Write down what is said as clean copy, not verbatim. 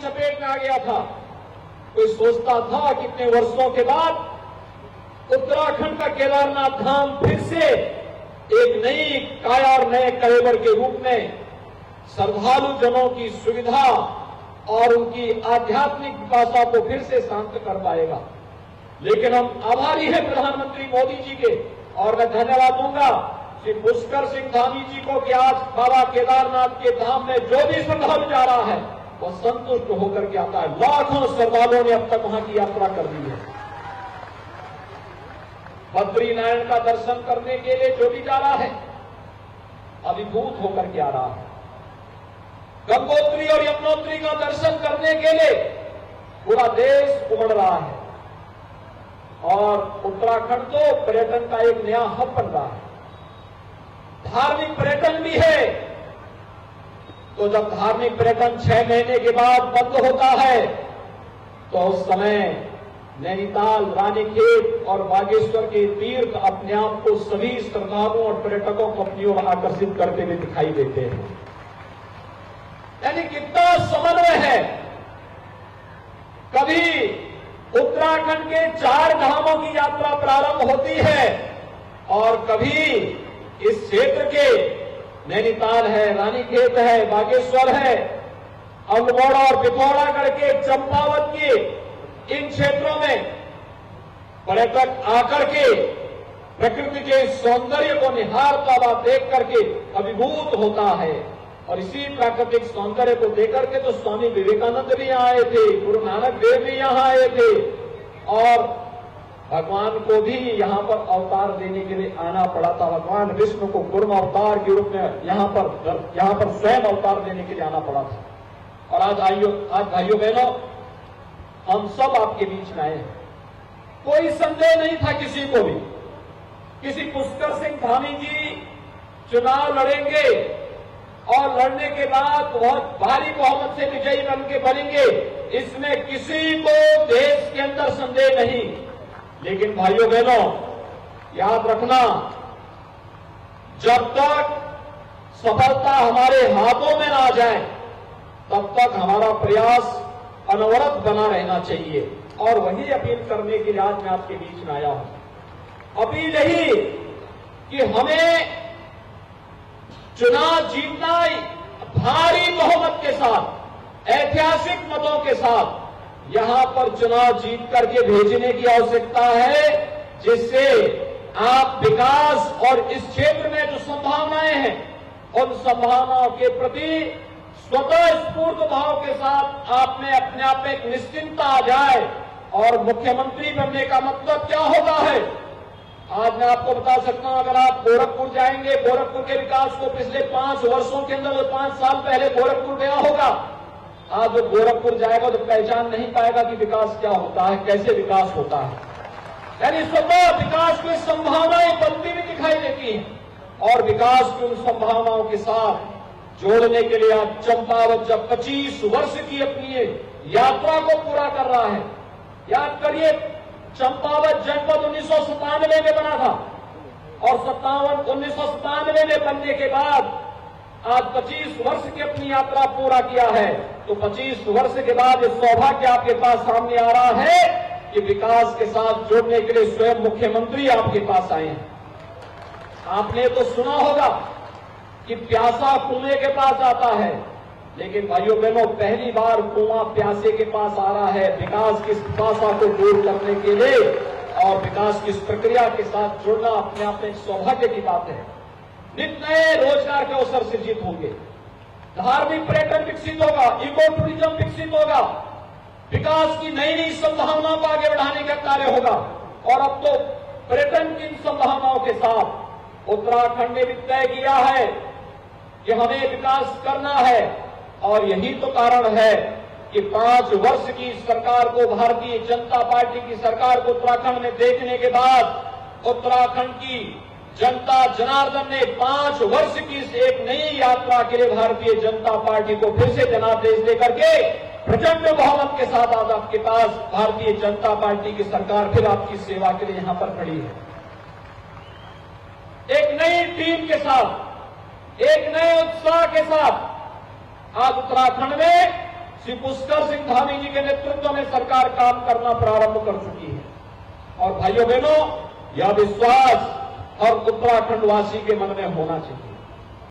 चपेट में आ गया था। कोई सोचता था कितने वर्षों के बाद उत्तराखंड का केदारनाथ धाम फिर से एक नई काया और नए कलेवर के रूप में श्रद्धालु जनों की सुविधा और उनकी आध्यात्मिक पिपासा को फिर से शांत कर पाएगा। लेकिन हम आभारी हैं प्रधानमंत्री मोदी जी के, और मैं धन्यवाद दूंगा श्री पुष्कर सिंह धामी जी को कि आज बाबा केदारनाथ के धाम में जो भी श्रद्धालु जा रहा है वो संतुष्ट होकर के आता है। लाखों श्रद्धालुओं ने अब तक वहां की यात्रा कर दी है। बद्रीनारायण का दर्शन करने के लिए जो भी जा रहा है अभिभूत होकर के आ रहा है। गंगोत्री और यमुनोत्री का दर्शन करने के लिए पूरा देश उमड़ रहा है, और उत्तराखंड तो पर्यटन का एक नया हब बन रहा है। धार्मिक पर्यटन भी है, तो जब धार्मिक पर्यटन 6 महीने के बाद बंद होता है तो उस समय नैनीताल, रानीखेत और बागेश्वर के तीर्थ अपने आप को सभी श्रद्धालुओं और पर्यटकों को अपनी ओर आकर्षित करते हुए दिखाई देते हैं। यानी कितना समन्वय है। कभी उत्तराखंड के 4 धामों की यात्रा प्रारंभ होती है और कभी इस क्षेत्र के नैनीताल है, रानीखेत है, बागेश्वर है, अल्मोड़ा और पिथौरागढ़ के, चंपावत के, इन क्षेत्रों में पर्यटक आकर के प्रकृति के सौंदर्य को निहारता हुआ देख करके अभिभूत होता है। और इसी प्राकृतिक सौंदर्य को देख करके तो स्वामी विवेकानंद भी यहाँ आए थे, गुरु नानक देव भी यहाँ आए थे, और भगवान को भी यहाँ पर अवतार देने के लिए आना पड़ा था। भगवान विष्णु को कुर्म अवतार के रूप में यहाँ पर स्वयं अवतार देने के लिए आना पड़ा था। और आज भाइयों बहनों, हम सब आपके बीच में आए हैं। कोई संदेह नहीं था किसी को भी, किसी पुष्कर सिंह धामी जी चुनाव लड़ेंगे और लड़ने के बाद बहुत भारी बहुमत से विजयी बन के बनेंगे, इसमें किसी को देश के अंदर संदेह नहीं। लेकिन भाइयों बहनों, याद रखना, जब तक सफलता हमारे हाथों में ना आ जाए तब तक हमारा प्रयास अनवरत बना रहना चाहिए। और वही अपील करने के लिए आज मैं आपके बीच में आया हूं। अपील यही कि हमें चुनाव जीतना भारी बहुमत के साथ, ऐतिहासिक मतों के साथ यहां पर चुनाव जीत करके भेजने की आवश्यकता है, जिससे आप विकास और इस क्षेत्र में जो संभावनाएं हैं उन संभावनाओं के प्रति स्वतः स्फूर्त भाव के साथ आप में अपने आप में एक निश्चिंतता आ जाए। और मुख्यमंत्री बनने का मतलब क्या होता है, आज मैं आपको बता सकता हूं। अगर आप गोरखपुर जाएंगे, गोरखपुर के विकास को पिछले 5 वर्षों के अंदर, 5 साल पहले गोरखपुर गया होगा, आज जो गोरखपुर जाएगा तो पहचान नहीं पाएगा कि विकास क्या होता है, कैसे विकास होता है। यानी स्वतः विकास की संभावनाएं बनती हुई दिखाई देती हैं, और विकास की उन संभावनाओं के साथ जोड़ने के लिए आज चंपावत जब 25 वर्ष की अपनी यात्रा को पूरा कर रहा है। याद करिए, चंपावत जनपद 1997 में बना था, और 1997 में बनने के बाद आज 25 वर्ष की अपनी यात्रा पूरा किया है। तो 25 वर्ष के बाद ये सौभाग्य आपके पास सामने आ रहा है कि विकास के साथ जुड़ने के लिए स्वयं मुख्यमंत्री आपके पास आए हैं। आपने तो सुना होगा कि प्यासा कुएं के पास आता है, लेकिन भाइयों बहनों, पहली बार कुआं प्यासे के पास आ रहा है। विकास की पिपासा को दूर करने के लिए और विकास की इस प्रक्रिया के साथ जुड़ना अपने आप में एक सौभाग्य की बात है। नित नए रोजगार के अवसर सृजित होंगे, धार्मिक पर्यटन विकसित होगा, इको टूरिज्म विकसित होगा, विकास की नई नई संभावनाओं को आगे बढ़ाने का कार्य होगा। और अब तो पर्यटन की इन संभावनाओं के साथ उत्तराखंड ने भी तय किया है कि हमें विकास करना है, और यही तो कारण है कि 5 वर्ष की सरकार को, भारतीय जनता पार्टी की सरकार को उत्तराखंड में देखने के बाद उत्तराखंड की जनता जनार्दन ने 5 वर्ष की इस एक नई यात्रा के लिए भारतीय जनता पार्टी को फिर से जनादेश देकर के प्रचंड बहुमत के साथ आज आपके पास भारतीय जनता पार्टी की सरकार फिर आपकी सेवा के लिए यहां पर खड़ी है। एक नई टीम के साथ, एक नए उत्साह के साथ आज उत्तराखंड में श्री पुष्कर सिंह धामी जी के नेतृत्व में सरकार काम करना प्रारंभ कर चुकी है। और भाइयों बहनों, यह विश्वास और उत्तराखंड वासी के मन में होना चाहिए।